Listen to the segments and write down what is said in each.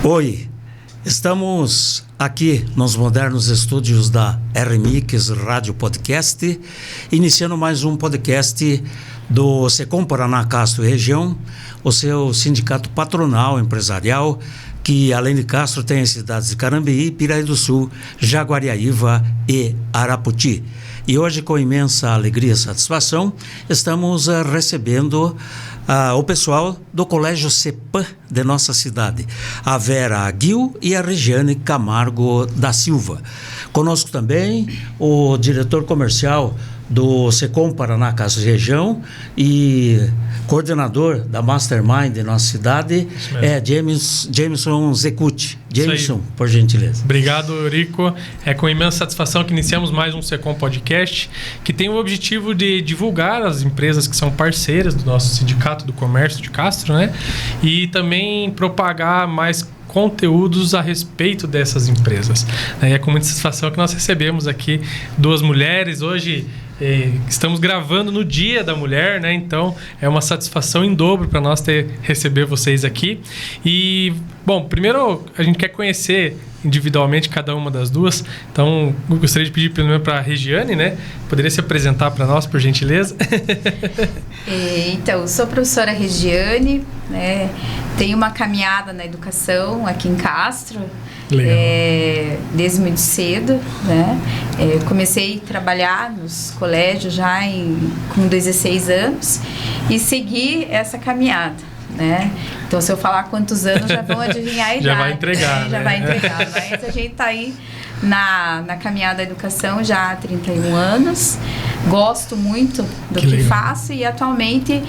Oi, estamos aqui nos modernos estúdios da RMix Rádio Podcast, iniciando mais um podcast do Secom Paraná Castro e Região, o seu sindicato patronal empresarial, que além de Castro tem as cidades de Carambeí, Piraí do Sul, Jaguariaíva e Araputi. E hoje, com imensa alegria e satisfação, estamos recebendo o pessoal do Colégio CEPAM de nossa cidade, a Vera Aguil e a Regiane Camargo da Silva. Conosco também o diretor comercial do Secom Paraná Castro e Região e coordenador da Mastermind de nossa cidade, Jameson Zecuti. Jameson, por gentileza. Obrigado, Eurico. É com imensa satisfação que iniciamos mais um Secom Podcast, que tem o objetivo de divulgar as empresas que são parceiras do nosso Sindicato do Comércio de Castro, né? E também propagar mais conteúdos a respeito dessas empresas. É com muita satisfação que nós recebemos aqui duas mulheres. Hoje estamos gravando no Dia da Mulher, né? Então é uma satisfação em dobro para nós receber vocês aqui. E, bom, primeiro a gente quer conhecer individualmente cada uma das duas. Então, eu gostaria de pedir primeiro para a Regiane, né? Poderia se apresentar para nós, por gentileza? Então, sou a professora Regiane, né? Tenho uma caminhada na educação aqui em Castro. Legal. Desde muito cedo, né? Comecei a trabalhar nos colégios já com 16 anos e segui essa caminhada, né? Então, se eu falar quantos anos, já vão adivinhar a idade. Já vai entregar, Já né? vai entregar, mas a gente está aí na caminhada da educação já há 31 anos. Gosto muito do que faço e atualmente,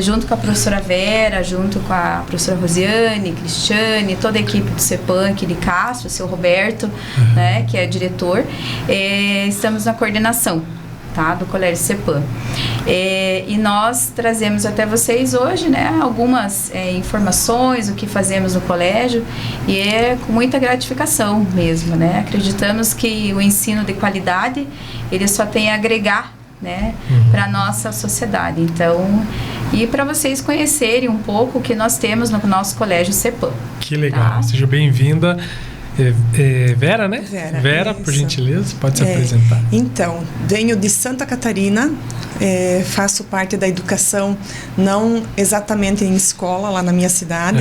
junto com a professora Vera, junto com a professora Rosiane, Cristiane, toda a equipe do CEPAM aqui de Castro, o seu Roberto, né, que é diretor, estamos na coordenação, tá, do Colégio CEPAM. E nós trazemos até vocês hoje, né, algumas informações, o que fazemos no colégio, e é com muita gratificação mesmo, né? Acreditamos que o ensino de qualidade, ele só tem a agregar, né, para a nossa sociedade. Então, e para vocês conhecerem um pouco o que nós temos no nosso Colégio CEPAM. Que legal, tá? Seja bem-vinda. Vera, né? Vera, por gentileza, pode se apresentar. Então, venho de Santa Catarina, faço parte da educação, não exatamente em escola, lá na minha cidade,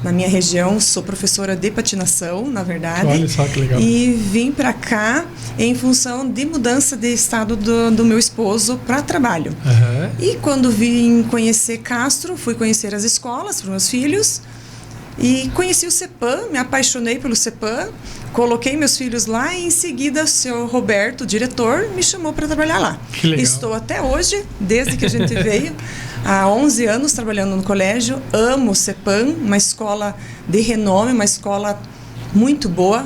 na minha região, sou professora de patinação, na verdade. Olha só que legal. E vim para cá em função de mudança de estado do meu esposo para trabalho. E quando vim conhecer Castro, fui conhecer as escolas para meus filhos. E conheci o CEPAM, me apaixonei pelo CEPAM, coloquei meus filhos lá e em seguida o seu Roberto, o diretor, me chamou para trabalhar lá. Que legal. Estou até hoje, desde que a gente veio, há 11 anos trabalhando no colégio, amo o CEPAM, uma escola de renome, uma escola muito boa,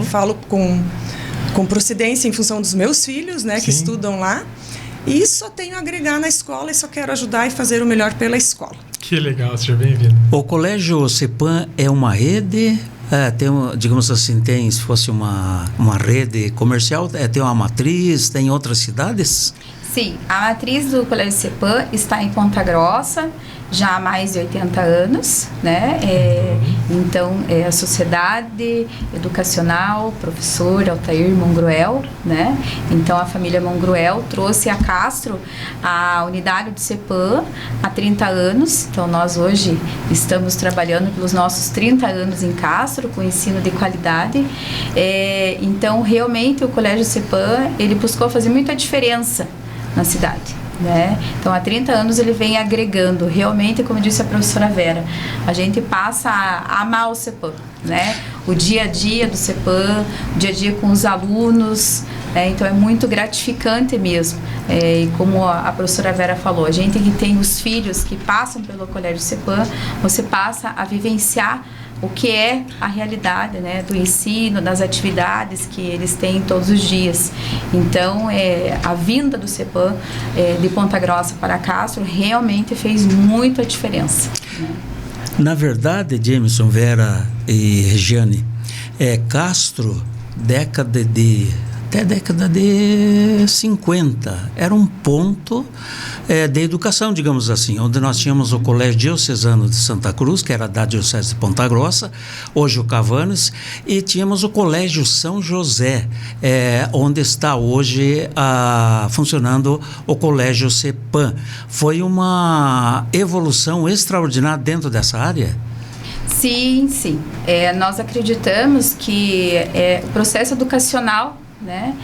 falo com procedência em função dos meus filhos, né, que estudam lá, e só tenho a agregar na escola e só quero ajudar e fazer o melhor pela escola. Que legal, seja bem-vindo. O Colégio CEPAM é uma rede, digamos assim, se fosse uma rede comercial, tem uma matriz, tem outras cidades? Sim, a matriz do Colégio CEPAM está em Ponta Grossa, já há mais de 80 anos, né? Então, a Sociedade Educacional Professor Altair Mongruel, né? Então, a família Mongruel trouxe a Castro a unidade do CEPAM há 30 anos. Então, nós hoje estamos trabalhando pelos nossos 30 anos em Castro, com ensino de qualidade. Então, realmente, o Colégio CEPAM, ele buscou fazer muita diferença na cidade, né? Então, há 30 anos ele vem agregando, realmente, como disse a professora Vera, a gente passa a amar o CEPAM, né? O dia a dia do CEPAM, o dia a dia com os alunos, né? Então é muito gratificante mesmo. E como a professora Vera falou, a gente que tem os filhos que passam pelo Colégio CEPAM, você passa a vivenciar o que é a realidade, né, do ensino, das atividades que eles têm todos os dias. Então, a vinda do CEPAM de Ponta Grossa para Castro realmente fez muita diferença. Na verdade, Jameson, Vera e Regiane, Castro, década de até a década de 50. Era um ponto de educação, digamos assim, onde nós tínhamos o Colégio Diocesano de Santa Cruz, que era da Diocese de Ponta Grossa, hoje o Cavanes, e tínhamos o Colégio São José, onde está hoje funcionando o Colégio CEPAM. Foi uma evolução extraordinária dentro dessa área? Sim, sim. Nós acreditamos que o processo educacional, né,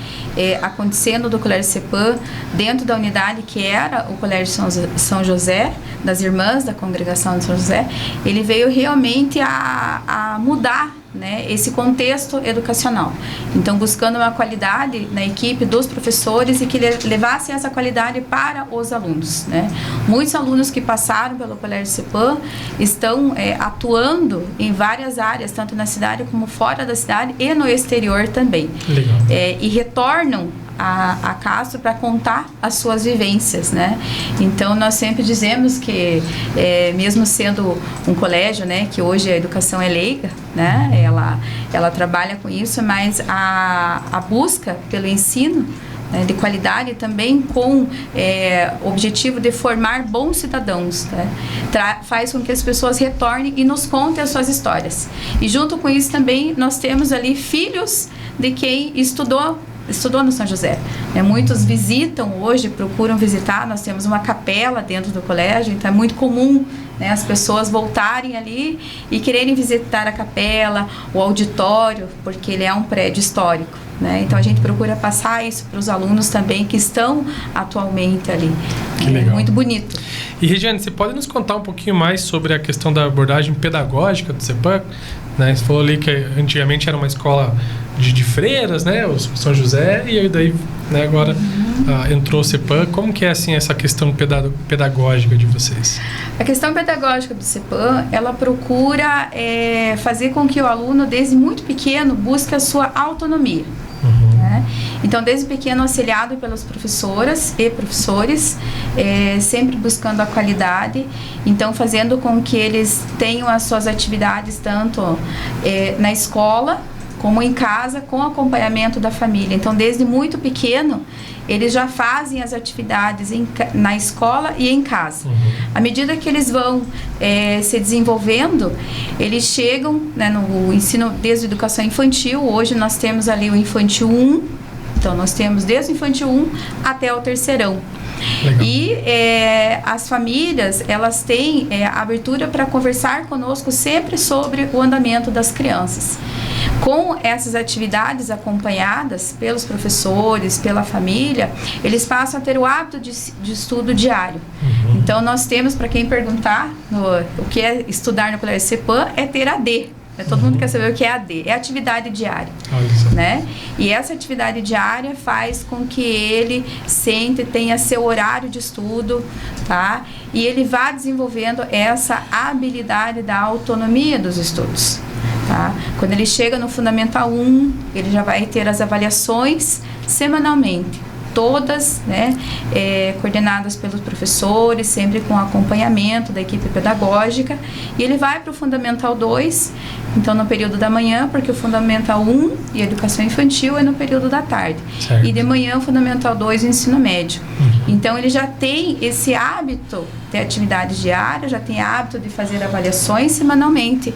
acontecendo do Colégio CEPAM dentro da unidade que era o Colégio São José, das Irmãs da Congregação de São José, ele veio realmente a mudar, né, esse contexto educacional. Então, buscando uma qualidade na equipe dos professores e que levassem essa qualidade para os alunos, né? Muitos alunos que passaram pelo Colégio CEPAM estão atuando em várias áreas, tanto na cidade como fora da cidade e no exterior também. Legal. E retornam a Castro para contar as suas vivências, né? Então, nós sempre dizemos que, mesmo sendo um colégio, né, que hoje a educação é leiga, né, ela trabalha com isso, mas a busca pelo ensino, né, de qualidade também com objetivo de formar bons cidadãos, né, faz com que as pessoas retornem e nos contem as suas histórias. E junto com isso também nós temos ali filhos de quem estudou no São José. Muitos visitam hoje, procuram visitar, nós temos uma capela dentro do colégio, então é muito comum, né, as pessoas voltarem ali e quererem visitar a capela, o auditório, porque ele é um prédio histórico, né? Então a gente procura passar isso para os alunos também que estão atualmente ali. Que legal. Muito bonito. E Regiane, você pode nos contar um pouquinho mais sobre a questão da abordagem pedagógica do CEPAM? Né? Você falou ali que antigamente era uma escola de freiras, né, o São José, e aí daí, né, agora entrou o CEPAM. Como que é assim essa questão pedagógica de vocês? A questão pedagógica do CEPAM, ela procura fazer com que o aluno, desde muito pequeno, busque a sua autonomia. Né? Então, desde pequeno, auxiliado pelas professoras e professores, sempre buscando a qualidade, então fazendo com que eles tenham as suas atividades tanto na escola como em casa, com acompanhamento da família. Então, desde muito pequeno, eles já fazem as atividades na escola e em casa. À medida que eles vão se desenvolvendo, eles chegam, né, no ensino desde a educação infantil. Hoje nós temos ali o infantil 1, então nós temos desde o infantil 1 até o terceirão. Legal. E as famílias, elas têm abertura para conversar conosco sempre sobre o andamento das crianças. Com essas atividades acompanhadas pelos professores, pela família, eles passam a ter o hábito de estudo diário. Então, nós temos, para quem perguntar o que é estudar no Colégio CEPAM, é ter AD. Todo mundo quer saber o que é AD. É atividade diária. Né? E essa atividade diária faz com que ele tenha seu horário de estudo, tá? E ele vá desenvolvendo essa habilidade da autonomia dos estudos. Tá? Quando ele chega no Fundamental 1, ele já vai ter as avaliações semanalmente, todas, né, coordenadas pelos professores, sempre com acompanhamento da equipe pedagógica, e ele vai para o Fundamental 2, então no período da manhã, porque o Fundamental 1 e a Educação Infantil é no período da tarde, certo. E de manhã o Fundamental 2 e o Ensino Médio. Então ele já tem esse hábito de atividade diária, já tem hábito de fazer avaliações semanalmente.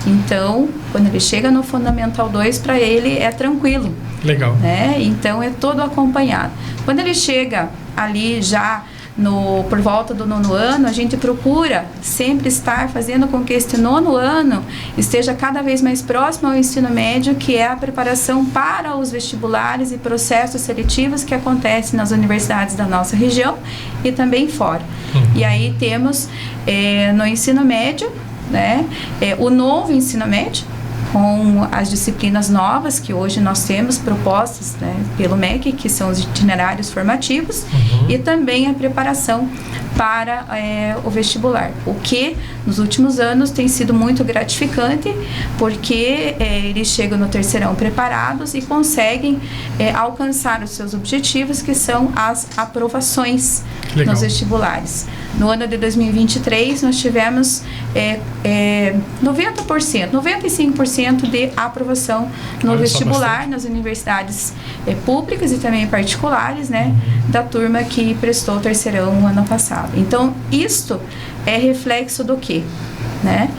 Então, quando ele chega no Fundamental 2, para ele é tranquilo. Legal. Né? Então, é todo acompanhado. Quando ele chega ali já por volta do 9º ano, a gente procura sempre estar fazendo com que este 9º ano esteja cada vez mais próximo ao ensino médio, que é a preparação para os vestibulares e processos seletivos que acontecem nas universidades da nossa região e também fora. E aí temos no ensino médio, né, o novo ensino médio, com as disciplinas novas que hoje nós temos propostas, né, pelo MEC, que são os itinerários formativos, e também a preparação para o vestibular, o que nos últimos anos tem sido muito gratificante, porque eles chegam no terceirão preparados e conseguem alcançar os seus objetivos, que são as aprovações nos vestibulares. No ano de 2023, nós tivemos 90%, 95% de aprovação no vestibular, nas universidades públicas e também particulares, né, da turma que prestou o terceirão no ano passado. Então, isto é reflexo do quê? Né?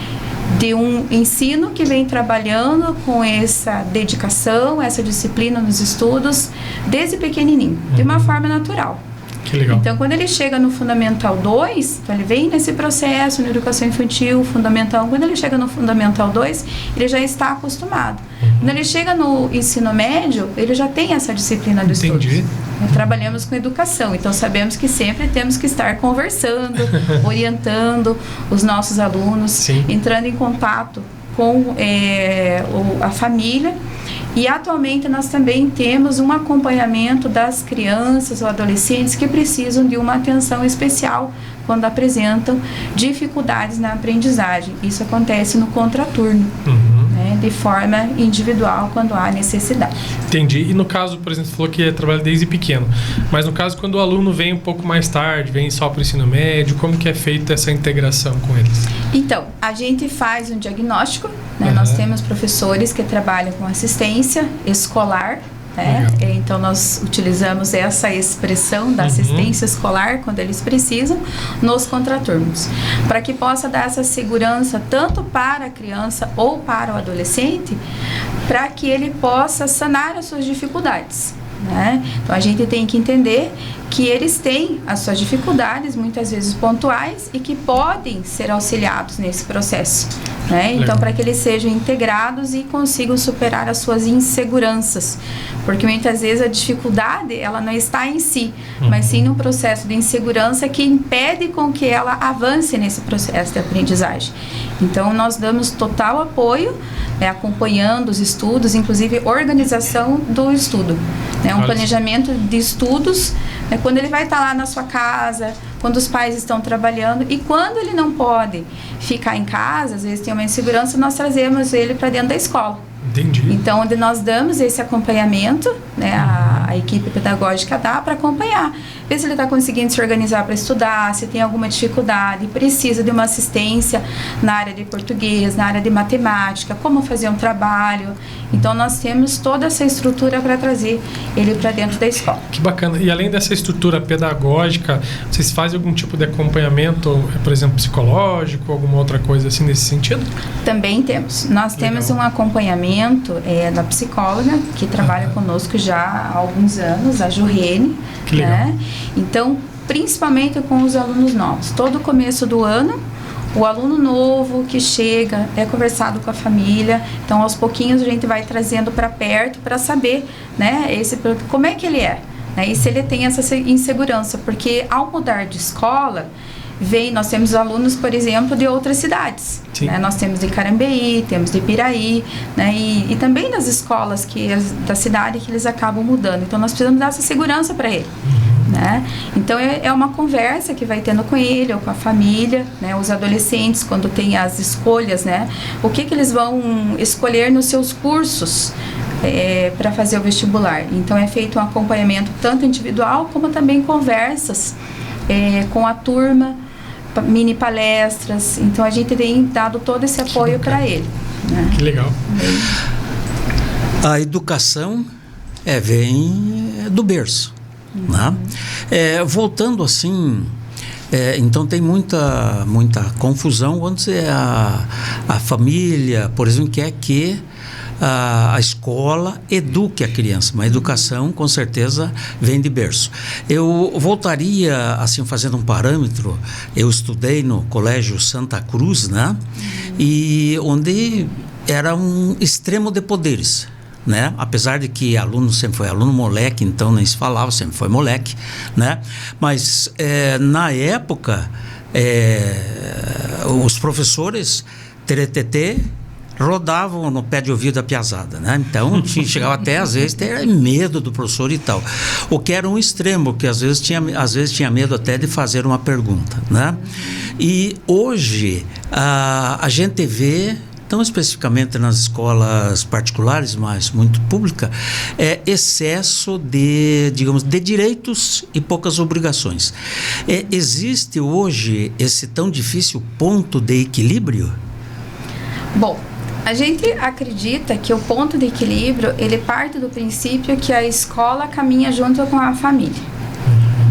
De um ensino que vem trabalhando com essa dedicação, essa disciplina nos estudos, desde pequenininho, de uma forma natural. Que legal. Então, quando ele chega no Fundamental 2, então ele vem nesse processo na educação infantil, Fundamental 1, quando ele chega no Fundamental 2, ele já está acostumado. Quando ele chega no ensino médio, ele já tem essa disciplina do estudo. Trabalhamos com educação, então sabemos que sempre temos que estar conversando, orientando os nossos alunos, Sim. entrando em contato com a família. E atualmente nós também temos um acompanhamento das crianças ou adolescentes que precisam de uma atenção especial quando apresentam dificuldades na aprendizagem. Isso acontece no contraturno, né, de forma individual, quando há necessidade. Entendi. E no caso, por exemplo, você falou que trabalha desde pequeno, mas no caso quando o aluno vem um pouco mais tarde, vem só para o ensino médio, como que é feita essa integração com eles? Então, a gente faz um diagnóstico, né? Nós temos professores que trabalham com assistência escolar, né? Então nós utilizamos essa expressão da assistência escolar quando eles precisam nos contraturnos, para que possa dar essa segurança tanto para a criança ou para o adolescente, para que ele possa sanar as suas dificuldades, né? Então a gente tem que entender que eles têm as suas dificuldades, muitas vezes pontuais, e que podem ser auxiliados nesse processo, né? Então, para que eles sejam integrados e consigam superar as suas inseguranças, porque muitas vezes a dificuldade, ela não está em si, mas sim no processo de insegurança que impede com que ela avance nesse processo de aprendizagem. Então, nós damos total apoio, acompanhando os estudos, inclusive organização do estudo, né? Um planejamento de estudos, né? Quando ele vai estar lá na sua casa, quando os pais estão trabalhando, e quando ele não pode ficar em casa, às vezes tem uma insegurança, nós trazemos ele para dentro da escola. Entendi. Então, onde nós damos esse acompanhamento, né, a equipe pedagógica dá para acompanhar, ver se ele está conseguindo se organizar para estudar, se tem alguma dificuldade, precisa de uma assistência na área de português, na área de matemática, como fazer um trabalho. Então, nós temos toda essa estrutura para trazer ele para dentro da escola. Que bacana. E além dessa estrutura pedagógica, vocês fazem algum tipo de acompanhamento, por exemplo, psicológico, alguma outra coisa assim nesse sentido? Também temos. Nós temos um acompanhamento da psicóloga que trabalha conosco já há alguns anos, a Jurrene. Que legal. Né? Então, principalmente com os alunos novos. Todo começo do ano, o aluno novo que chega é conversado com a família. Então, aos pouquinhos, a gente vai trazendo para perto para saber, né, como é que ele é, né, e se ele tem essa insegurança. Porque ao mudar de escola, nós temos alunos, por exemplo, de outras cidades, né? Nós temos de Carambeí, temos de Piraí, né? E também das escolas da cidade que eles acabam mudando. Então, nós precisamos dar essa segurança para ele, né? Então, é uma conversa que vai tendo com ele ou com a família, né? Os adolescentes, quando tem as escolhas, né? O que eles vão escolher nos seus cursos para fazer o vestibular. Então, é feito um acompanhamento tanto individual como também conversas com a turma, mini palestras. Então a gente tem dado todo esse apoio para ele, né? Que legal. A educação vem do berço, né? Voltando assim, então tem muita confusão quando a família, por exemplo, quer que a escola eduque a criança, mas a educação com certeza vem de berço. Eu voltaria assim, fazendo um parâmetro. Eu estudei no Colégio Santa Cruz, né? E onde era um extremo de poderes, né? Apesar de que aluno sempre foi aluno moleque, então nem se falava, sempre foi moleque, né? Mas na época os professores TRTT rodavam no pé de ouvido da piazada, né? Então chegava até às vezes ter medo do professor e tal, o que era um extremo, que às vezes tinha medo até de fazer uma pergunta, né? E hoje a gente vê, tão especificamente nas escolas particulares, mas muito pública, excesso de, digamos, de direitos e poucas obrigações. Existe hoje esse tão difícil ponto de equilíbrio? Bom, a gente acredita que o ponto de equilíbrio, ele parte do princípio que a escola caminha junto com a família,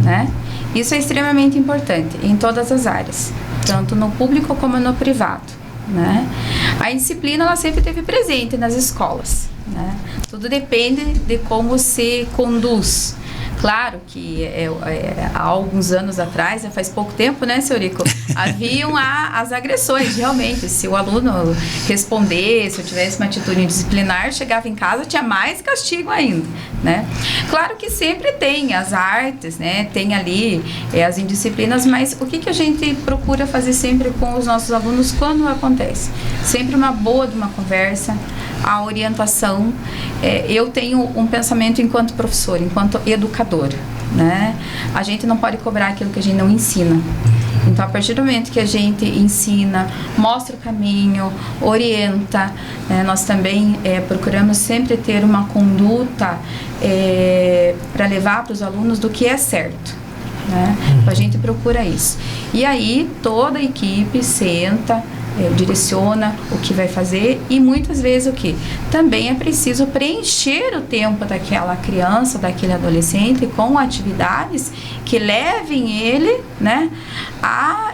né? Isso é extremamente importante em todas as áreas, tanto no público como no privado, né? A disciplina, ela sempre esteve presente nas escolas, né? Tudo depende de como se conduz. Claro que há alguns anos atrás, faz pouco tempo, né, seu Rico? Haviam as agressões, realmente. Se o aluno respondesse, ou tivesse uma atitude indisciplinar, chegava em casa, tinha mais castigo ainda, né? Claro que sempre tem as artes, né? Tem ali as indisciplinas, mas o que a gente procura fazer sempre com os nossos alunos quando acontece? Sempre uma boa de uma conversa, a orientação. Eu tenho um pensamento enquanto professor, enquanto educadora, né? A gente não pode cobrar aquilo que a gente não ensina. Então, a partir do momento que a gente ensina, mostra o caminho, orienta, nós também procuramos sempre ter uma conduta para levar para os alunos do que é certo, né? Então, a gente procura isso. E aí, toda a equipe senta, direciona o que vai fazer, e muitas vezes o que? Também é preciso preencher o tempo daquela criança, daquele adolescente com atividades que levem ele, né, a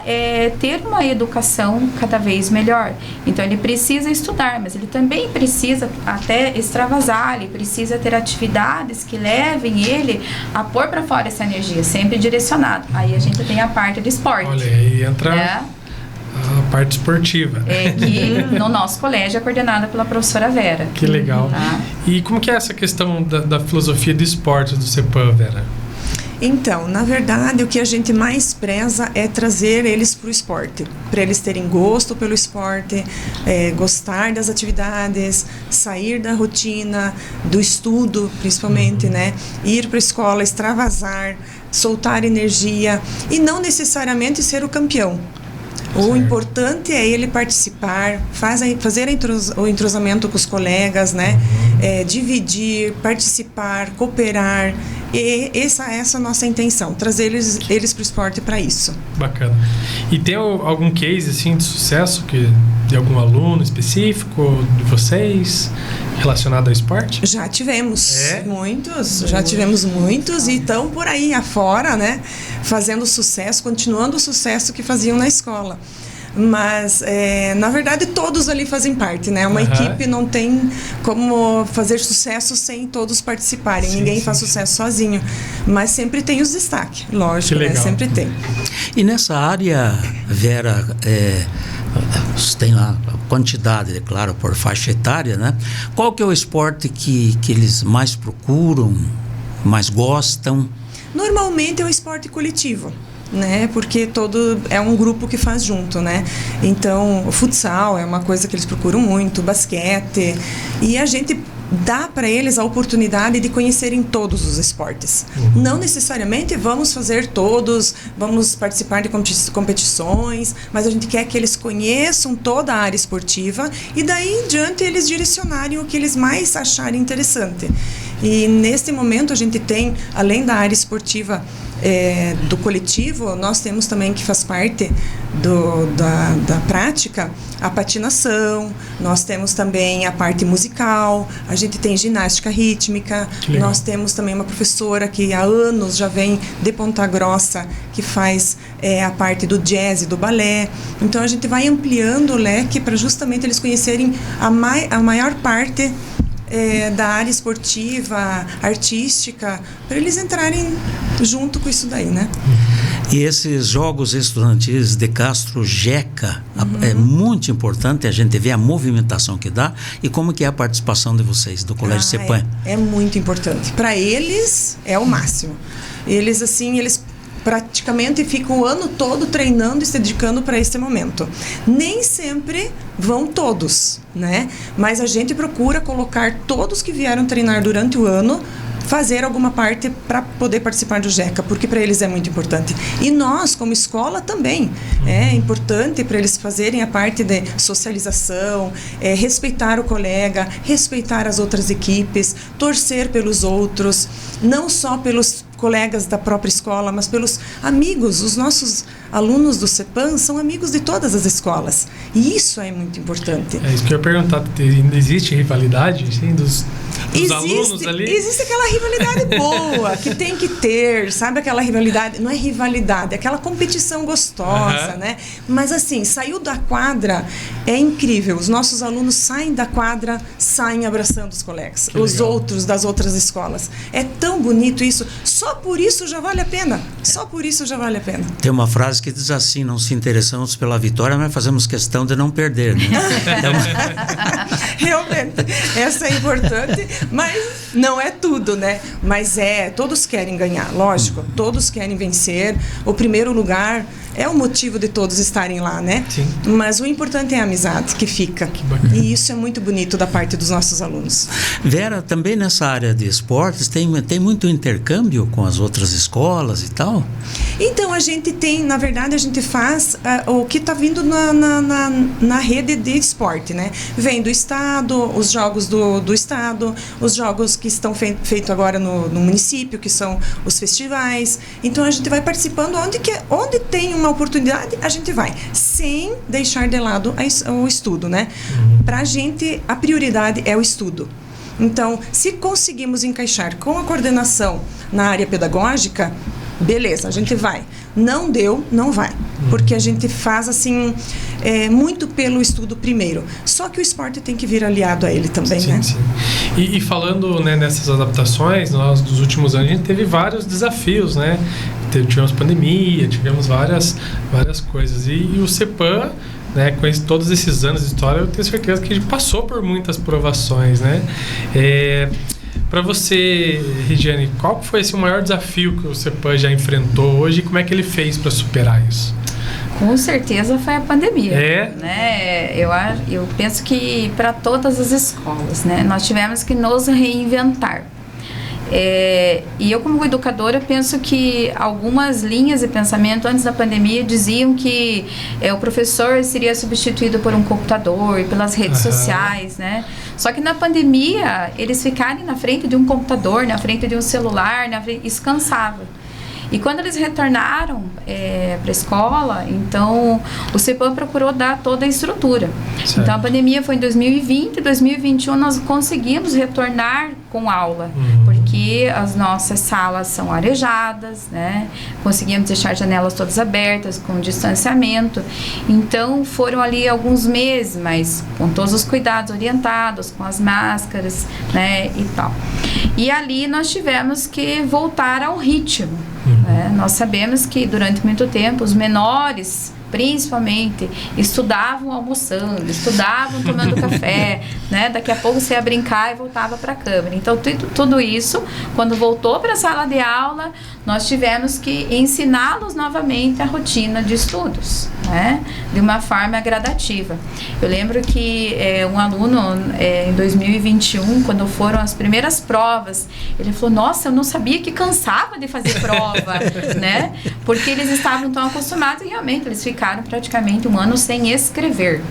ter uma educação cada vez melhor. Então ele precisa estudar, mas ele também precisa até extravasar, ele precisa ter atividades que levem ele a pôr para fora essa energia, sempre direcionado. Aí a gente tem a parte do esporte. Olha, aí entra a parte esportiva. Que no nosso colégio é coordenada pela professora Vera. Que legal. Tá? E como que é essa questão da filosofia de esportes do CEPAM, Vera? Então, na verdade, o que a gente mais preza é trazer eles para o esporte, para eles terem gosto pelo esporte, gostar das atividades, sair da rotina, do estudo, principalmente, né? Ir para a escola, extravasar, soltar energia e não necessariamente ser o campeão. O importante é ele participar, fazer o entrosamento com os colegas, né? Dividir, participar, cooperar. E essa é a nossa intenção, trazer eles para o esporte para isso. Bacana. E tem algum case assim, de sucesso de algum aluno específico de vocês relacionado ao esporte? Já tivemos muitos, e estão por aí afora, né? Fazendo sucesso, continuando o sucesso que faziam na escola. Mas, na verdade, todos ali fazem parte, né? Uma equipe não tem como fazer sucesso sem todos participarem. Ninguém faz sucesso sozinho. Mas sempre tem os destaques, lógico, né? Sempre tem. E nessa área, Vera, você tem lá a quantidade, é claro, por faixa etária, né? Qual que é o esporte que eles mais procuram, mais gostam? Normalmente é o esporte coletivo, né? Porque é um grupo que faz junto, né? Então, o futsal é uma coisa que eles procuram muito, o basquete, e a gente dá para eles a oportunidade de conhecerem todos os esportes. Não necessariamente vamos fazer todos, vamos participar de competições, mas a gente quer que eles conheçam toda a área esportiva e daí em diante eles direcionarem o que eles mais acharem interessante. E neste momento a gente tem, além da área esportiva do coletivo, nós temos também, que faz parte da prática, a patinação, nós temos também a parte musical, a gente tem ginástica rítmica, nós temos também uma professora que há anos já vem de Ponta Grossa, que faz a parte do jazz e do balé. Então a gente vai ampliando o leque para justamente eles conhecerem a maior parte da área esportiva, artística, para eles entrarem junto com isso daí, né? E esses jogos estudantis de Castro Jeca, é muito importante a gente ver a movimentação que dá e como que é a participação de vocês, do Colégio CEPAM. É muito importante. Para eles, é o máximo. Eles, assim, praticamente ficam o ano todo treinando e se dedicando para esse momento. Nem sempre vão todos, né? Mas a gente procura colocar todos que vieram treinar durante o ano, fazer alguma parte para poder participar do GECA, porque para eles é muito importante. E nós, como escola, também. É importante para eles fazerem a parte de socialização, respeitar o colega, respeitar as outras equipes, torcer pelos outros, não só pelos colegas da própria escola, mas pelos amigos. Os nossos alunos do CEPAM são amigos de todas as escolas. E isso é muito importante. É isso que eu ia perguntar. Existe rivalidade, assim, dos alunos ali? Existe aquela rivalidade boa, que tem que ter, sabe? Aquela rivalidade, não é rivalidade, é aquela competição gostosa, né? Mas assim, saiu da quadra, é incrível. Os nossos alunos saem da quadra, saem abraçando os colegas, os outros das outras escolas. É tão bonito isso. Só por isso já vale a pena. Só por isso já vale a pena. Tem uma frase que diz assim: não se interessamos pela vitória, mas fazemos questão de não perder, né? Realmente, essa é importante, mas não é tudo, né? Mas todos querem ganhar, lógico, todos querem vencer. O primeiro lugar é o motivo de todos estarem lá, né? Sim. Mas o importante é a amizade que fica. Que bacana. E isso é muito bonito da parte dos nossos alunos. Vera, também nessa área de esportes, tem muito intercâmbio com as outras escolas e tal? Então, a gente tem, na verdade, a gente faz o que está vindo na rede de esporte, né? Vem do estado, os jogos do estado, os jogos que estão feitos agora no município, que são os festivais. Então, a gente vai participando onde tem uma oportunidade, a gente vai, sem deixar de lado o estudo, né? Pra gente, a prioridade é o estudo. Então, se conseguimos encaixar com a coordenação na área pedagógica, beleza, a gente vai. Não deu, não vai. Porque a gente faz, assim, muito pelo estudo primeiro. Só que o esporte tem que vir aliado a ele também, sim, né? Sim. E falando, né, nessas adaptações, nós, dos últimos anos, a gente teve vários desafios, né? Tivemos pandemia, tivemos várias coisas. E o CEPAM, né, com todos esses anos de história, eu tenho certeza que ele passou por muitas provações, né? Para você, Regiane, qual foi o maior desafio que o CEPAM já enfrentou hoje e como é que ele fez para superar isso? Com certeza foi a pandemia. Né? Eu penso que para todas as escolas, né, nós tivemos que nos reinventar. E eu, como educadora, penso que algumas linhas de pensamento antes da pandemia diziam que o professor seria substituído por um computador, pelas redes sociais, né? Só que na pandemia, eles ficarem na frente de um computador, na frente de um celular, isso cansava. E quando eles retornaram para a escola, então o CEPAM procurou dar toda a estrutura. Certo. Então a pandemia foi em 2020, 2021 nós conseguimos retornar com aula, porque as nossas salas são arejadas, né? Conseguimos deixar janelas todas abertas, com distanciamento. Então foram ali alguns meses, mas com todos os cuidados orientados, com as máscaras, né? E tal. E ali nós tivemos que voltar ao ritmo. Nós sabemos que durante muito tempo os menores, principalmente, estudavam almoçando, estudavam tomando café, né? Daqui a pouco você ia brincar e voltava para a câmera. Então, tudo isso, quando voltou para a sala de aula, nós tivemos que ensiná-los novamente a rotina de estudos, né? De uma forma gradativa. Eu lembro que um aluno, em 2021, quando foram as primeiras provas, ele falou, nossa, eu não sabia que cansava de fazer prova, né? Porque eles estavam tão acostumados e realmente eles ficaram praticamente um ano sem escrever,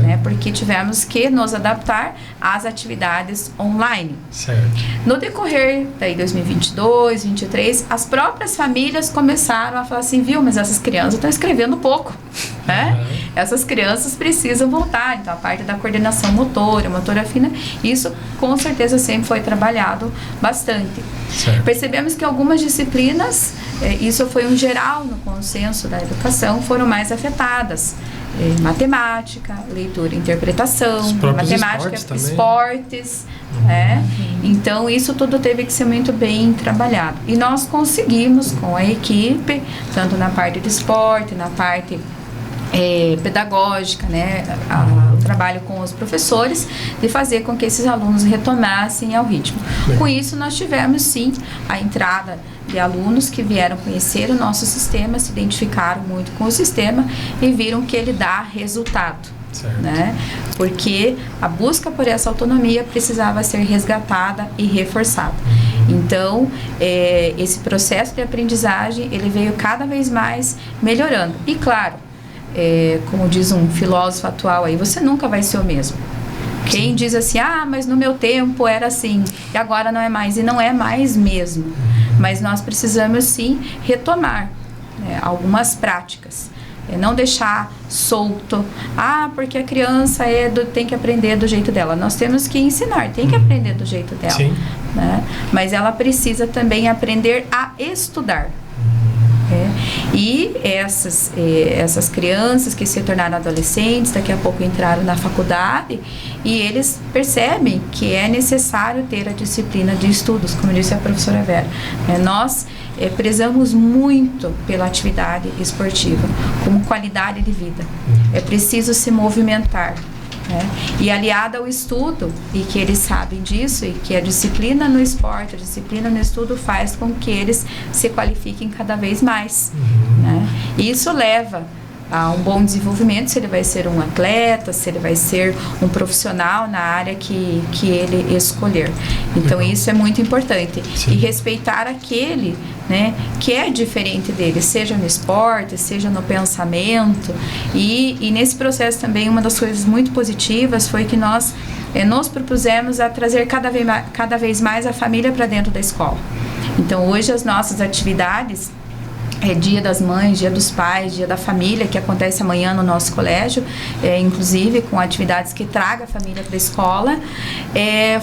né? Porque tivemos que nos adaptar às atividades online. Certo. No decorrer daí 2022, 2023, as próprias famílias começaram a falar assim, viu, mas essas crianças estão escrevendo pouco, né? Essas crianças precisam voltar. Então, a parte da coordenação motora fina, isso com certeza sempre foi trabalhado bastante. Certo. Percebemos que algumas disciplinas, isso foi um geral no consenso da educação, foram mais afetadas. Matemática, leitura e interpretação, matemática, esportes, né? Então isso tudo teve que ser muito bem trabalhado e nós conseguimos com a equipe, tanto na parte de esporte, na parte pedagógica, né, o trabalho com os professores, de fazer com que esses alunos retomassem ao ritmo. Com isso nós tivemos sim a entrada de alunos que vieram conhecer o nosso sistema, se identificaram muito com o sistema e viram que ele dá resultado, né? Porque a busca por essa autonomia precisava ser resgatada e reforçada. Então, esse processo de aprendizagem, ele veio cada vez mais melhorando. E claro, como diz um filósofo atual aí, você nunca vai ser o mesmo. Quem diz assim, mas no meu tempo era assim, e agora não é mais. E não é mais mesmo. Mas nós precisamos, sim, retomar, né, algumas práticas. Não deixar solto. Porque a criança tem que aprender do jeito dela. Nós temos que ensinar, tem que aprender do jeito dela. Sim. Né? Mas ela precisa também aprender a estudar. E essas crianças que se tornaram adolescentes, daqui a pouco entraram na faculdade, e eles percebem que é necessário ter a disciplina de estudos, como disse a professora Vera. Nós prezamos muito pela atividade esportiva, como qualidade de vida. É preciso se movimentar. E aliada ao estudo, e que eles sabem disso, e que a disciplina no esporte, a disciplina no estudo faz com que eles se qualifiquem cada vez mais. E isso leva a um bom desenvolvimento, se ele vai ser um atleta, se ele vai ser um profissional na área que ele escolher. Então isso é muito importante. Sim. E respeitar aquele, né, que é diferente dele, seja no esporte, seja no pensamento. E nesse processo também, uma das coisas muito positivas foi que nós nos propusemos a trazer cada vez mais a família para dentro da escola. Então hoje as nossas atividades, Dia das Mães, Dia dos Pais, Dia da Família, que acontece amanhã no nosso colégio, inclusive com atividades que tragam a família para a escola,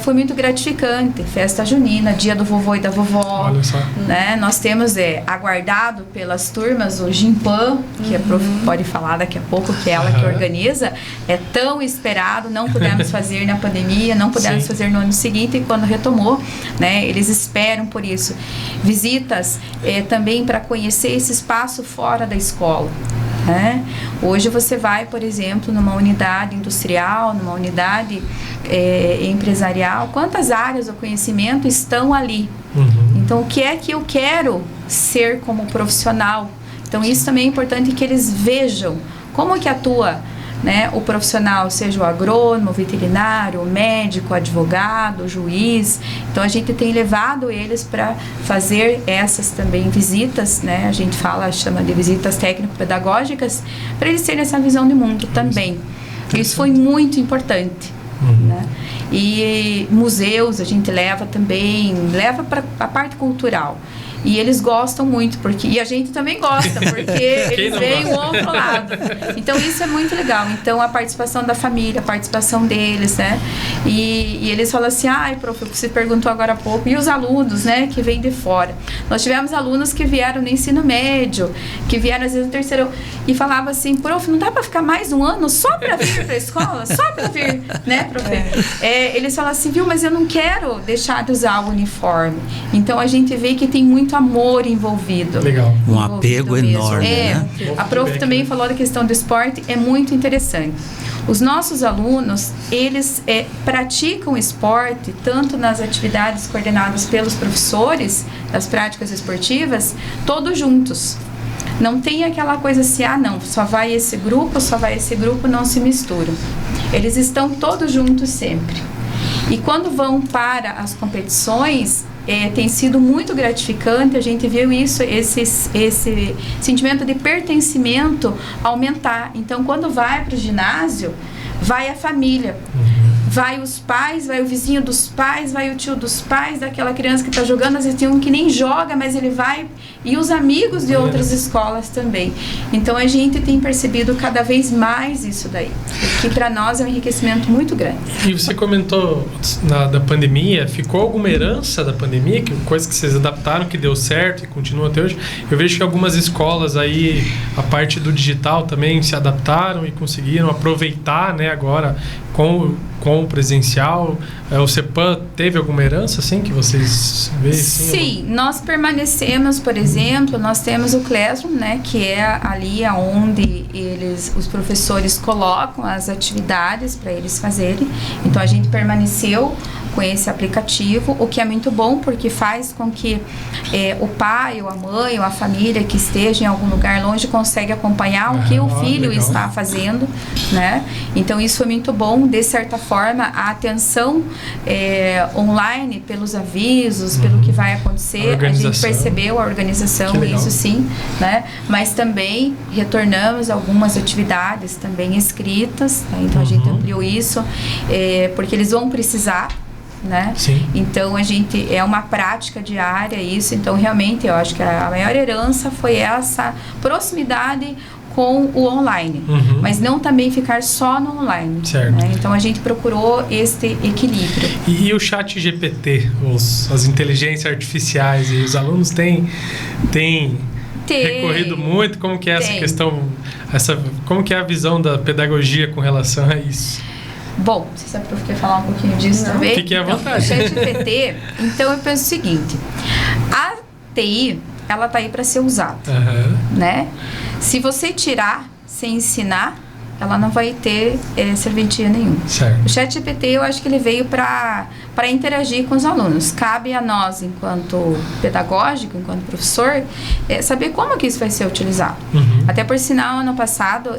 foi muito gratificante. Festa junina, Dia do vovô e da vovó. Olha só. Né? Nós temos aguardado pelas turmas o Gimpam, que a prof pode falar daqui a pouco, que é ela que organiza, é tão esperado, não pudemos fazer na pandemia, não pudemos fazer no ano seguinte, e quando retomou, né, eles esperam por isso. Visitas também para conhecer esse espaço fora da escola. Hoje você vai, por exemplo, numa unidade industrial, numa unidade empresarial, quantas áreas do conhecimento estão ali? Então, o que é que eu quero ser como profissional? Então, isso também é importante que eles vejam como que atua, né, o profissional, seja o agrônomo, o veterinário, o médico, o advogado, o juiz. Então a gente tem levado eles para fazer essas também visitas, né? A gente chama de visitas técnico-pedagógicas, para eles terem essa visão de mundo também. Isso foi muito importante. Né? E museus a gente leva também, leva para a parte cultural. E eles gostam muito, e a gente também gosta, porque eles veem o outro lado. Então isso é muito legal. Então a participação da família, a participação deles, né? E eles falam assim, prof, você perguntou agora há pouco, e os alunos, né, que vêm de fora? Nós tivemos alunos que vieram no ensino médio, que vieram às vezes no terceiro, e falavam assim, prof, não dá para ficar mais um ano só para vir para a escola? Só para vir, né, prof? Eles falam assim, mas eu não quero deixar de usar o uniforme. Então a gente vê que tem muito amor envolvido. Legal. Um apego enorme, né? A prof também falou da questão do esporte, é muito interessante. Os nossos alunos, eles praticam esporte tanto nas atividades coordenadas pelos professores, das práticas esportivas, todos juntos. Não tem aquela coisa assim, não, só vai esse grupo, não se misturam. Eles estão todos juntos sempre. E quando vão para as competições, tem sido muito gratificante, a gente viu isso, esse sentimento de pertencimento aumentar. Então, quando vai para o ginásio, vai a família. Vai os pais, vai o vizinho dos pais, vai o tio dos pais, daquela criança que está jogando. Às vezes tem um que nem joga, mas ele vai, e os amigos de outras escolas também. Então a gente tem percebido cada vez mais isso daí, que para nós é um enriquecimento muito grande. E você comentou da pandemia, ficou alguma herança da pandemia, coisa que vocês adaptaram, que deu certo e continua até hoje? Eu vejo que algumas escolas aí, a parte do digital também se adaptaram e conseguiram aproveitar, né, agora com o presencial. O CEPAM teve alguma herança, assim, que vocês veem? Sim, nós permanecemos, por exemplo, nós temos o Classroom, né, que é ali onde os professores colocam as atividades para eles fazerem. Então, a gente permaneceu com esse aplicativo, o que é muito bom, porque faz com que o pai, ou a mãe, ou a família que esteja em algum lugar longe consegue acompanhar o que o filho está fazendo, né? Então isso é muito bom. De certa forma, a atenção online, pelos avisos, pelo que vai acontecer, a gente percebeu a organização, isso sim, né? Mas também retornamos algumas atividades também escritas, né? Então a gente ampliou isso, porque eles vão precisar, né? Sim. Então a gente é uma prática diária isso. Então realmente eu acho que a maior herança foi essa proximidade com o online, mas não também ficar só no online. Certo. Né? Então a gente procurou este equilíbrio. E o chat GPT, as inteligências artificiais, e os alunos têm recorrido muito? Como que é essa questão, como que é a visão da pedagogia com relação a isso? Bom, não sei se a prof quer falar um pouquinho disso também. Fique à vontade. O chat GPT, então eu penso o seguinte, a TI, ela tá aí para ser usada, né? Se você tirar sem ensinar, ela não vai ter serventia nenhuma. Certo. O ChatGPT, eu acho que ele veio para interagir com os alunos. Cabe a nós, enquanto pedagógico, enquanto professor, saber como que isso vai ser utilizado. Até por sinal, ano passado,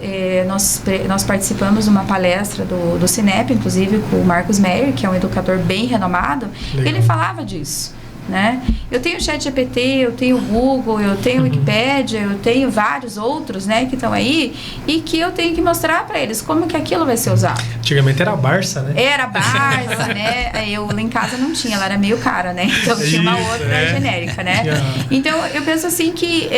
nós participamos de uma palestra do Cinep, inclusive com o Marcos Meyer, que é um educador bem renomado. Legal. Ele falava disso. Né? Eu tenho o ChatGPT, eu tenho o Google, eu tenho o Wikipédia, eu tenho vários outros, né, que estão aí e que eu tenho que mostrar para eles como que aquilo vai ser usado. Antigamente era a Barça, né? Era a Barça, né? Eu lá em casa não tinha, ela era meio cara, né? Então tinha uma outra genérica, né? Então eu penso assim que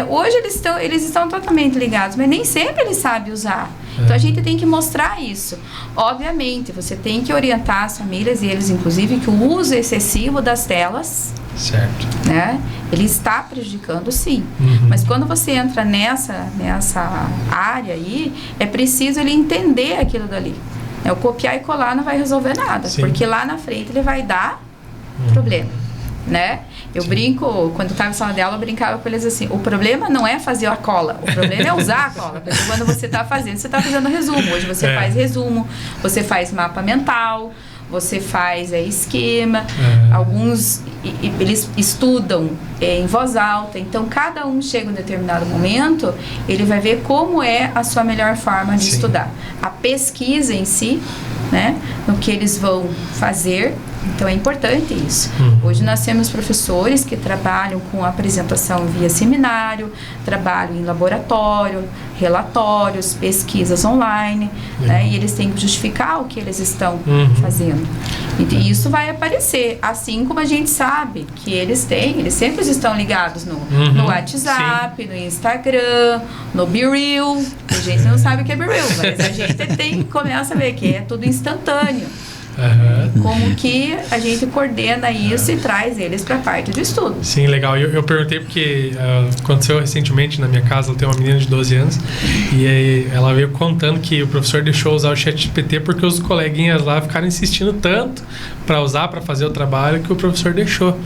hoje eles estão totalmente ligados, mas nem sempre eles sabem usar. Então a gente tem que mostrar isso. Obviamente, você tem que orientar as famílias e eles, inclusive, que o uso excessivo das telas, certo, né, ele está prejudicando, sim. Mas quando você entra nessa área aí, é preciso ele entender aquilo dali. O copiar e colar não vai resolver nada, porque lá na frente ele vai dar problema, né? Eu brinco, quando eu estava em sala de aula, eu brincava com eles assim, o problema não é fazer a cola, o problema é usar a cola. Porque quando você está fazendo resumo. Hoje você faz resumo, você faz mapa mental, você faz esquema, alguns eles estudam em voz alta, então cada um chega em um determinado momento, ele vai ver como é a sua melhor forma de estudar. A pesquisa em si, né, no que eles vão fazer, então é importante isso. Hoje nós temos professores que trabalham com apresentação via seminário, trabalham em laboratório, relatórios, pesquisas online, né, e eles têm que justificar o que eles estão fazendo. E isso vai aparecer, assim como a gente sabe que eles sempre estão ligados no WhatsApp, no Instagram, no BeReal. A gente não sabe o que é BeReal, mas a gente começa a ver que é tudo instantâneo. Como que a gente coordena isso e traz eles para a parte do estudo. Sim, legal. Eu perguntei porque aconteceu recentemente na minha casa, eu tenho uma menina de 12 anos e aí ela veio contando que o professor deixou usar o ChatGPT porque os coleguinhas lá ficaram insistindo tanto para usar, para fazer o trabalho, que o professor deixou,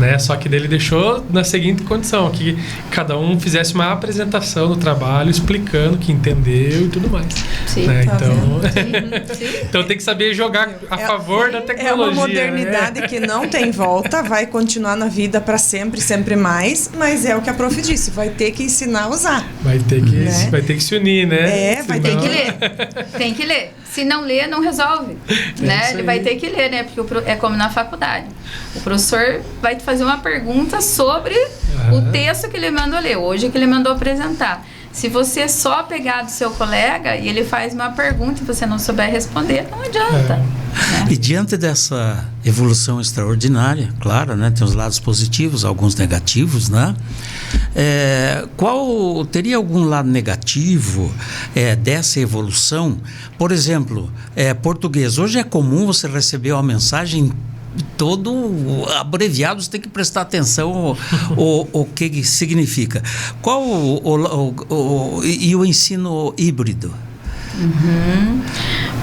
né? Só que ele deixou na seguinte condição, que cada um fizesse uma apresentação do trabalho, explicando que entendeu e tudo mais. Sim, né? Tá então tem que saber jogar a favor da tecnologia. É uma modernidade, né, que não tem volta, vai continuar na vida para sempre, sempre mais, mas é o que a prof disse, vai ter que ensinar a usar. Vai ter que se unir, né? Vai ter que ler. Tem que ler. Se não ler, não resolve. Né? Ele vai ter que ler, né? Porque é como na faculdade. O professor vai te fazer uma pergunta sobre o texto que ele mandou ler, hoje que ele mandou apresentar. Se você só pegar do seu colega e ele faz uma pergunta e você não souber responder, não adianta. E diante dessa evolução extraordinária, claro, né, tem os lados positivos, alguns negativos, né? Teria algum lado negativo dessa evolução? Por exemplo, português. Hoje é comum você receber uma mensagem todo abreviado, você tem que prestar atenção o que significa. Qual e o ensino híbrido?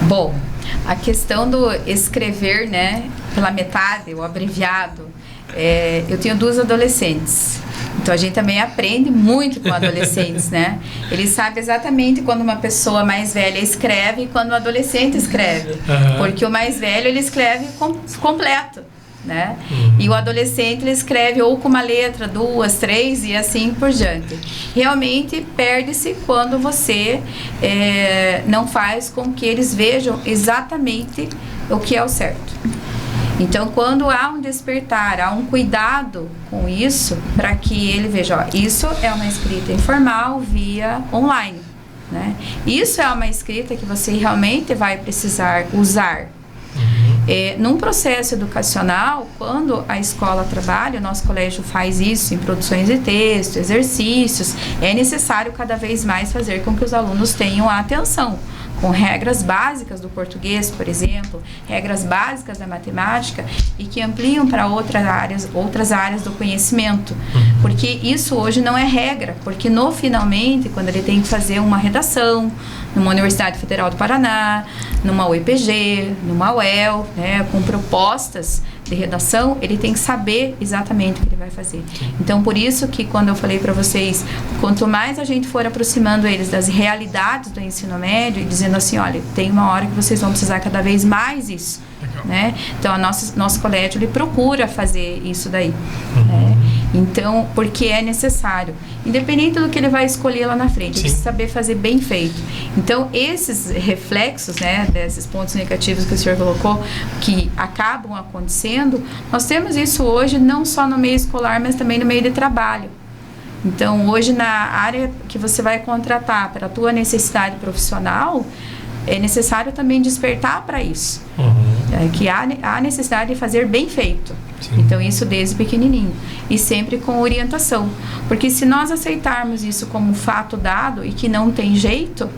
Bom, a questão do escrever, né, pela metade, o abreviado, eu tenho 2 adolescentes. Então a gente também aprende muito com adolescentes, né? Eles sabem exatamente quando uma pessoa mais velha escreve e quando um adolescente escreve. Porque o mais velho, ele escreve completo, né? E o adolescente, ele escreve ou com uma letra, 2, 3 e assim por diante. Realmente perde-se quando você não faz com que eles vejam exatamente o que é o certo. Então, quando há um despertar, há um cuidado com isso, para que ele veja, ó, isso é uma escrita informal via online, né? Isso é uma escrita que você realmente vai precisar usar. Num processo educacional, quando a escola trabalha, o nosso colégio faz isso em produções de texto, exercícios, é necessário cada vez mais fazer com que os alunos tenham a atenção, com regras básicas do português, por exemplo, regras básicas da matemática e que ampliam para outras áreas do conhecimento. Porque isso hoje não é regra, porque finalmente, quando ele tem que fazer uma redação numa Universidade Federal do Paraná, numa UEPG, numa UEL, né, com propostas de redação, ele tem que saber exatamente o que ele vai fazer. Então, por isso que quando eu falei para vocês, quanto mais a gente for aproximando eles das realidades do ensino médio e dizendo assim, olha, tem uma hora que vocês vão precisar cada vez mais isso, né? Então, nosso colégio, ele procura fazer isso daí, né? Então, porque é necessário. Independente do que ele vai escolher lá na frente, ele precisa saber fazer bem feito. Então, esses reflexos, né, desses pontos negativos que o senhor colocou, que acabam acontecendo, nós temos isso hoje não só no meio escolar, mas também no meio de trabalho. Então, hoje na área que você vai contratar para a tua necessidade profissional, é necessário também despertar para isso. Que há necessidade de fazer bem feito. Então, isso desde pequenininho. E sempre com orientação. Porque se nós aceitarmos isso como um fato dado e que não tem jeito,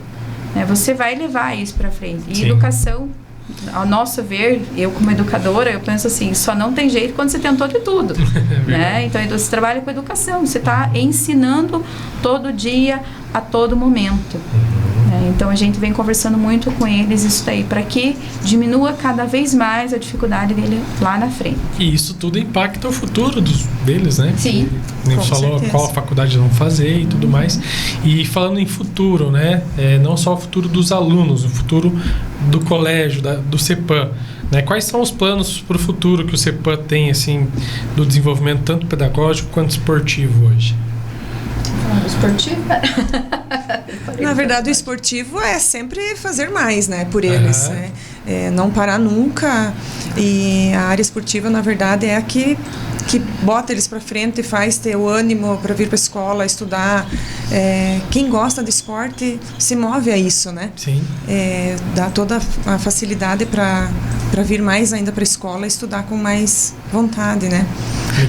né, você vai levar isso para frente. E educação, ao nosso ver, eu como educadora, eu penso assim, só não tem jeito quando você tentou de tudo. Né? Então, você trabalha com educação. Você está ensinando todo dia, a todo momento. Então a gente vem conversando muito com eles isso daí, para que diminua cada vez mais a dificuldade dele lá na frente. E isso tudo impacta o futuro deles, né? Sim. Nem falou qual faculdade vão fazer e tudo mais. E falando em futuro, né? Não só o futuro dos alunos, o futuro do colégio, do CEPAM. Né? Quais são os planos para o futuro que o CEPAM tem, assim, do desenvolvimento tanto pedagógico quanto esportivo hoje? Esportivo? Na verdade, o esportivo é sempre fazer mais, né, por eles, né? Não parar nunca. E a área esportiva, na verdade, é a que bota eles para frente e faz ter o ânimo para vir para a escola, estudar. Quem gosta de esporte se move a isso, né? Sim. Dá toda a facilidade para vir mais ainda para a escola e estudar com mais vontade, né?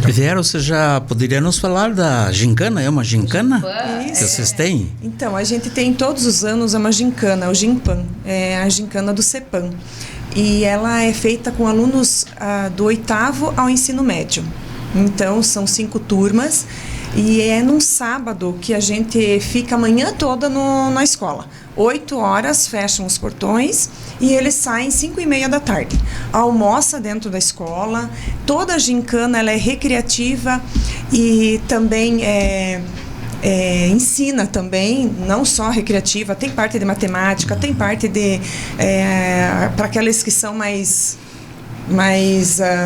Vera, você já poderia nos falar da gincana? É uma gincana que vocês têm? Então, a gente tem todos os anos uma gincana, o Gimpam, é a gincana do CEPAM. E ela é feita com alunos do 8º ao ensino médio. Então, são 5 turmas e é num sábado que a gente fica a manhã toda na escola. 8 horas, fecham os portões e eles saem 5:30 da tarde. Almoça dentro da escola, toda a gincana ela é recreativa e também ensina também, não só recreativa, tem parte de matemática, tem parte de para aqueles que são mais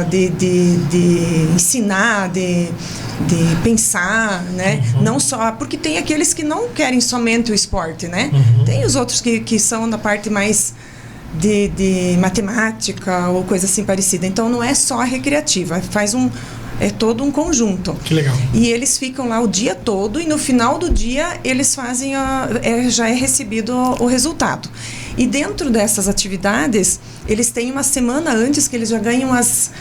de ensinar, de pensar, né? Não só, porque tem aqueles que não querem somente o esporte, né? Tem os outros que são na parte mais de matemática ou coisa assim parecida. Então não é só a recreativa, é todo um conjunto. Que legal. E eles ficam lá o dia todo e no final do dia eles fazem já é recebido o resultado. E dentro dessas atividades, eles têm uma semana antes que eles já ganham as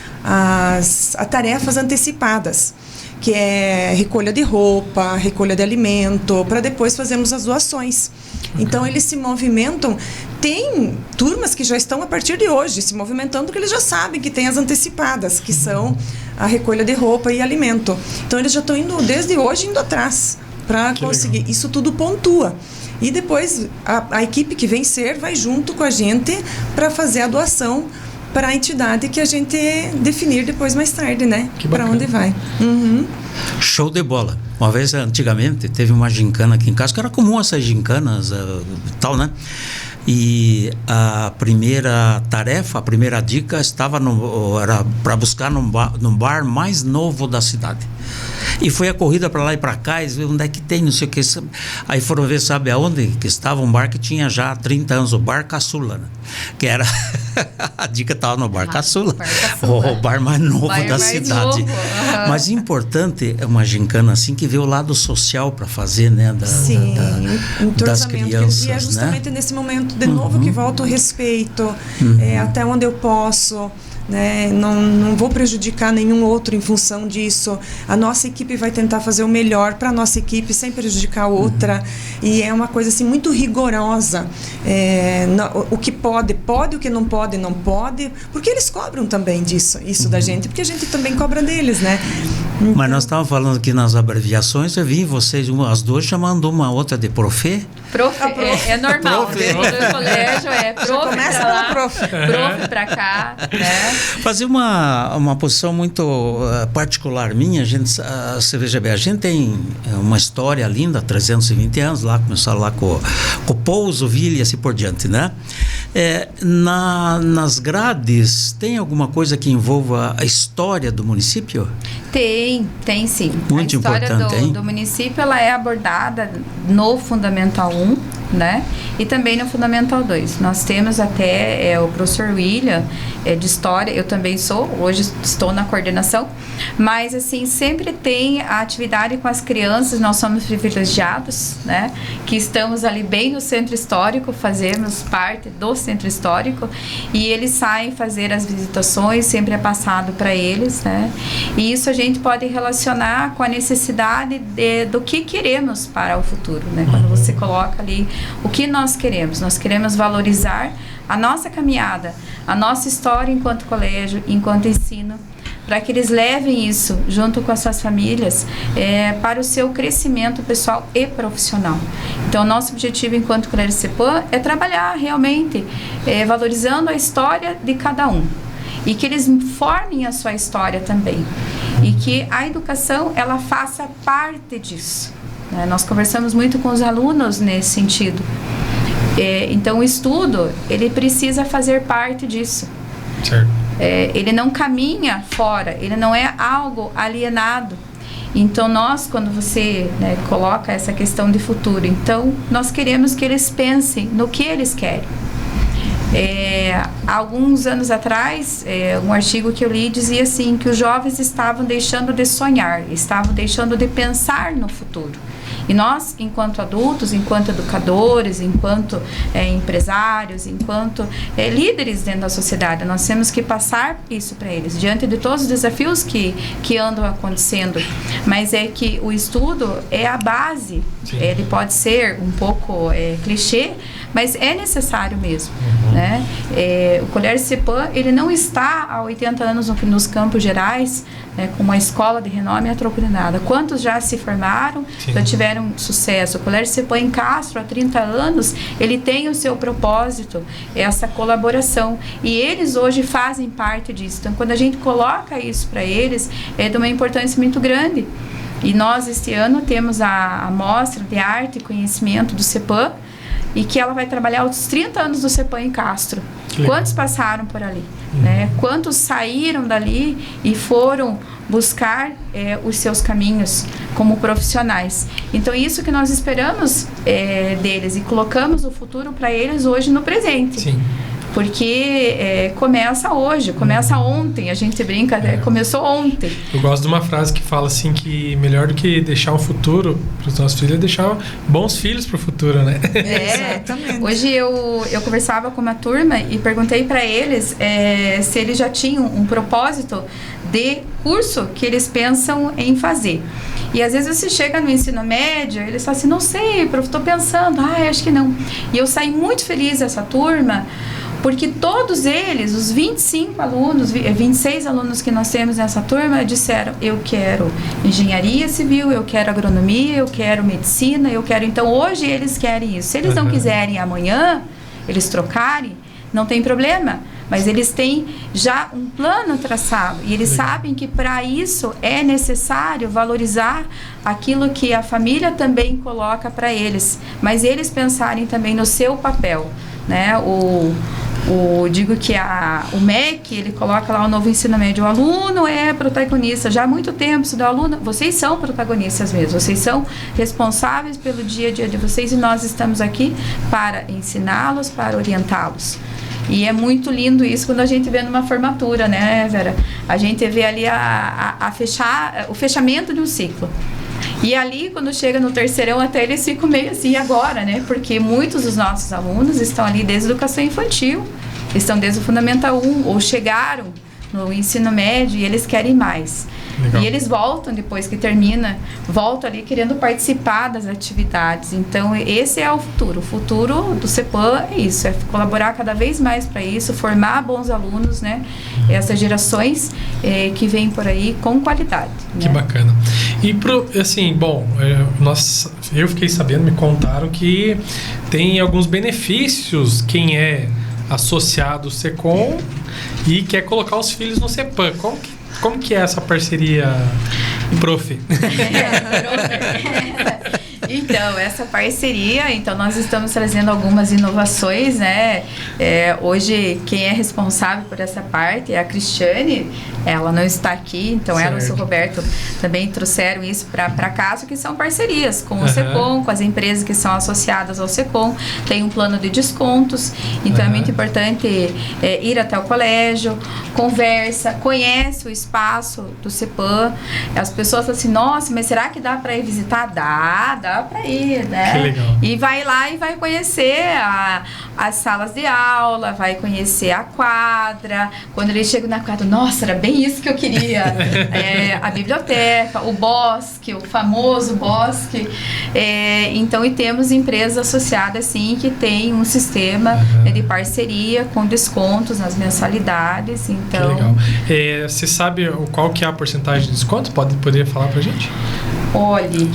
tarefas antecipadas, que é recolha de roupa, recolha de alimento, para depois fazermos as doações. Então, eles se movimentam. Tem turmas que já estão a partir de hoje se movimentando, porque eles já sabem que tem as antecipadas, que são a recolha de roupa e alimento. Então, eles já estão indo, desde hoje, indo atrás para conseguir. Legal. Isso tudo pontua. E depois, a equipe que vencer vai junto com a gente para fazer a doação para a entidade que a gente definir depois mais tarde, né? Para onde vai. Show de bola. Uma vez, antigamente, teve uma gincana aqui em casa, que era comum essas gincanas tal, né? E a primeira tarefa, a primeira dica era para buscar num bar mais novo da cidade. E foi a corrida para lá e para cá, e onde é que tem, não sei o que. Aí foram ver, sabe aonde? Que estava um bar que tinha já 30 anos, o Bar Caçula, né? Que era... a dica estava no Bar Caçula, o bar mais novo da cidade. Mas importante é uma gincana assim que vê o lado social para fazer, né? Das crianças. E é justamente nesse momento, de novo, que volta o respeito, até onde eu posso... Né? Não vou prejudicar nenhum outro em função disso. A nossa equipe vai tentar fazer o melhor para a nossa equipe sem prejudicar a outra. E é uma coisa assim muito rigorosa. O que pode, o que não pode, não pode. Porque eles cobram também isso da gente, porque a gente também cobra deles, né? Então, mas nós estávamos falando aqui nas abreviações, eu vi vocês, as duas chamando uma outra de profe. Prof, é normal. No colégio prof. Começa pra lá, pelo prof. Prof pra cá, né? Fazer uma posição muito particular minha, você veja bem, a gente tem uma história linda, 320 anos, lá começaram lá com o Pouso, Vila e assim por diante, né? Nas grades, tem alguma coisa que envolva a história do município? Tem sim. Muito importante, a história do município, ela é abordada no Fundamental 1, né? E também no Fundamental 2. Nós temos até o professor William, de História, eu também hoje estou na coordenação, mas assim, sempre tem a atividade com as crianças, nós somos privilegiados, né? Que estamos ali bem no Centro Histórico, fazemos parte do Centro Histórico, e eles saem fazer as visitações, sempre é passado para eles, né? E isso a gente pode relacionar com a necessidade do que queremos para o futuro, né? Quando você coloca ali o que nós queremos valorizar a nossa caminhada, a nossa história enquanto colégio, enquanto ensino, para que eles levem isso junto com as suas famílias para o seu crescimento pessoal e profissional. Então, nosso objetivo enquanto Colégio CEPAM é trabalhar realmente valorizando a história de cada um e que eles formem a sua história também e que a educação ela faça parte disso. Nós conversamos muito com os alunos nesse sentido. Então, o estudo, ele precisa fazer parte disso. Certo. Ele não caminha fora, ele não é algo alienado. Então, quando você coloca essa questão de futuro, então, nós queremos que eles pensem no que eles querem. Alguns anos atrás, um artigo que eu li dizia assim, que os jovens estavam deixando de sonhar, estavam deixando de pensar no futuro. E nós, enquanto adultos, enquanto educadores, enquanto empresários, enquanto líderes dentro da sociedade, nós temos que passar isso para eles, diante de todos os desafios que andam acontecendo. Mas é que o estudo é a base. Sim. Ele pode ser um pouco clichê, mas é necessário mesmo. Né? O Colégio CEPAM, ele não está há 80 anos nos Campos Gerais, com uma escola de renome atropelinada. Quantos já se formaram, Sim. já tiveram sucesso? O Colégio CEPAM em Castro, há 30 anos, ele tem o seu propósito, essa colaboração. E eles hoje fazem parte disso. Então, quando a gente coloca isso para eles, é de uma importância muito grande. E nós, este ano, temos a Mostra de Arte e Conhecimento do CEPAM, e que ela vai trabalhar os 30 anos do CEPAM em Castro. Quantos passaram por ali? Né? Quantos saíram dali e foram buscar os seus caminhos como profissionais? Então, isso que nós esperamos deles e colocamos o futuro para eles hoje no presente. Sim. Porque começa hoje, começa ontem, a gente brinca, começou ontem. Eu gosto de uma frase que fala assim, que melhor do que deixar um futuro para os nossos filhos é deixar bons filhos para o futuro, né? Exatamente. Hoje eu conversava com uma turma e perguntei para eles se eles já tinham um propósito de curso que eles pensam em fazer. E às vezes você chega no ensino médio, eles falam assim, não sei, prof, estou pensando, acho que não. E eu saí muito feliz dessa turma, porque todos eles, os 25 alunos, 26 alunos que nós temos nessa turma, disseram, eu quero engenharia civil, eu quero agronomia, eu quero medicina, eu quero... Então, hoje eles querem isso. Se eles não quiserem amanhã, eles trocarem, não tem problema. mas eles têm já um plano traçado e eles sabem que para isso é necessário valorizar aquilo que a família também coloca para eles, mas eles pensarem também no seu papel, né? Digo que o MEC, ele coloca lá o novo ensino médio, o aluno é protagonista, já há muito tempo, o aluno, vocês são protagonistas mesmo, vocês são responsáveis pelo dia a dia de vocês e nós estamos aqui para ensiná-los, para orientá-los. E é muito lindo isso quando a gente vê numa formatura, né, Vera? A gente vê ali o fechamento de um ciclo. E ali, quando chega no terceirão, até eles ficam meio assim, agora, né? Porque muitos dos nossos alunos estão ali desde a educação infantil, estão desde o Fundamental 1, ou chegaram no ensino médio e eles querem mais. Legal. E eles voltam, depois que termina, voltam ali querendo participar das atividades. Então, esse é o futuro. O futuro do CEPAM é isso, é colaborar cada vez mais para isso, formar bons alunos, né? Essas gerações que vêm por aí com qualidade. Que né? bacana. E, assim, bom, eu fiquei sabendo, me contaram que tem alguns benefícios quem é associado ao SECOM e quer colocar os filhos no CEPAM. Como que é essa parceria, prof? Então, essa parceria, nós estamos trazendo algumas inovações, né? Hoje, quem é responsável por essa parte é a Cristiane, ela não está aqui, então certo. Ela e o seu Roberto também trouxeram isso para cá, que são parcerias com o SECOM, com as empresas que são associadas ao SECOM, tem um plano de descontos, então é muito importante ir até o colégio, conversa, conhece o espaço do CEPAM, as pessoas falam assim, nossa, mas será que dá para ir visitar? Dá para ir, né? Que legal. E vai lá e vai conhecer as salas de aula, vai conhecer a quadra. Quando ele chega na quadra, nossa, era bem isso que eu queria. A biblioteca, o bosque, o famoso bosque. Então, e temos empresas associadas, sim, que tem um sistema de parceria com descontos nas mensalidades. Então, que legal. Você sabe qual que é a porcentagem de desconto? Poderia falar pra gente? Olhe,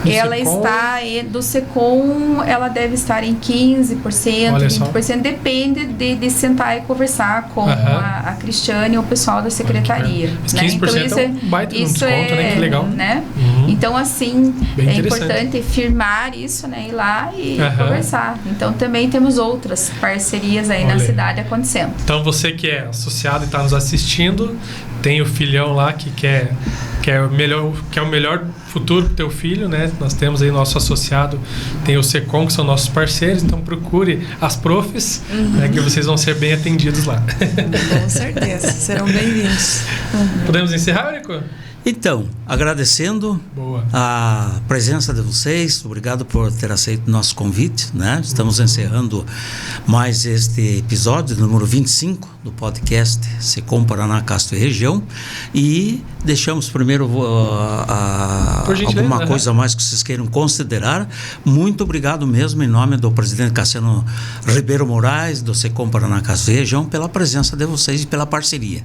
ela está do SECOM, ela deve estar em 15%, 20%, depende de sentar e conversar com a Cristiane ou o pessoal da secretaria. Mas 15% então, isso é um baita de desconto, né? Que legal. Né? Então, assim, é importante firmar isso, né? Ir lá e conversar. Então, também temos outras parcerias aí na cidade acontecendo. Então, você que é associado e está nos assistindo, tem o filhão lá que quer o melhor futuro para o teu filho, né? Nós temos aí nosso associado, tem o SECOM, que são nossos parceiros, então procure as profs, né, que vocês vão ser bem atendidos lá. Com certeza, serão bem-vindos. Podemos encerrar, Érico? Então, agradecendo a presença de vocês, obrigado por ter aceito o nosso convite, né? Estamos encerrando mais este episódio, número 25 do podcast SECOM Paraná, Castro e Região, e deixamos primeiro alguma coisa mais que vocês queiram considerar. Muito obrigado mesmo, em nome do presidente Cassiano Ribeiro Moraes, do SECOM Paraná, Castro e Região, pela presença de vocês e pela parceria.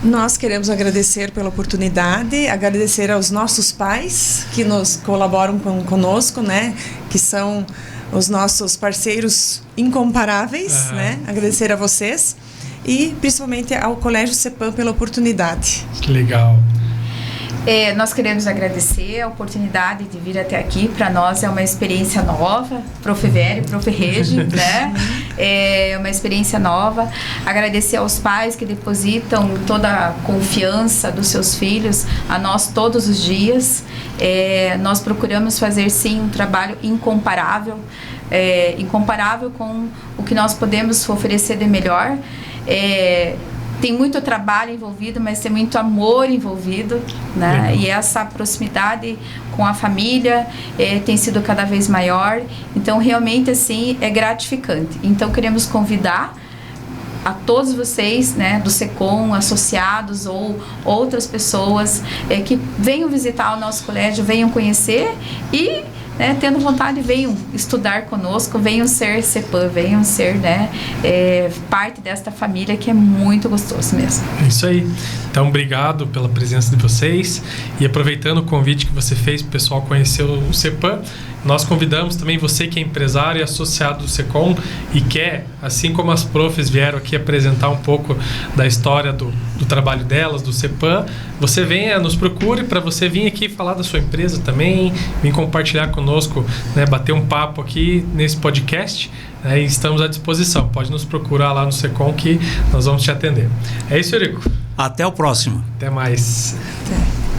Nós queremos agradecer pela oportunidade, agradecer aos nossos pais que nos colaboram conosco, né? Que são os nossos parceiros incomparáveis, né? Agradecer a vocês e principalmente ao Colégio CEPAM pela oportunidade. Que legal. Nós queremos agradecer a oportunidade de vir até aqui. Para nós é uma experiência nova, Prof. Vera e Prof. Regi, né? É uma experiência nova. Agradecer aos pais que depositam toda a confiança dos seus filhos a nós todos os dias. Nós procuramos fazer, sim, um trabalho incomparável, incomparável com o que nós podemos oferecer de melhor. Tem muito trabalho envolvido, mas tem muito amor envolvido, né? E essa proximidade com a família tem sido cada vez maior. Então, realmente, assim, é gratificante. Então, queremos convidar a todos vocês, né, do SECOM, associados ou outras pessoas que venham visitar o nosso colégio, venham conhecer e, né, tendo vontade, venham estudar conosco, venham ser CEPAM, venham ser, né, parte desta família que é muito gostoso mesmo. É isso aí. Então, obrigado pela presença de vocês e aproveitando o convite que você fez para o pessoal conhecer o CEPAM, nós convidamos também você que é empresário e associado do SECOM e quer, assim como as profs vieram aqui apresentar um pouco da história do trabalho delas, do CEPAM, você venha, nos procure para você vir aqui falar da sua empresa também, vir compartilhar conosco, né, bater um papo aqui nesse podcast. E estamos à disposição. Pode nos procurar lá no SECOM que nós vamos te atender. É isso, Eurico. Até o próximo. Até mais. Até.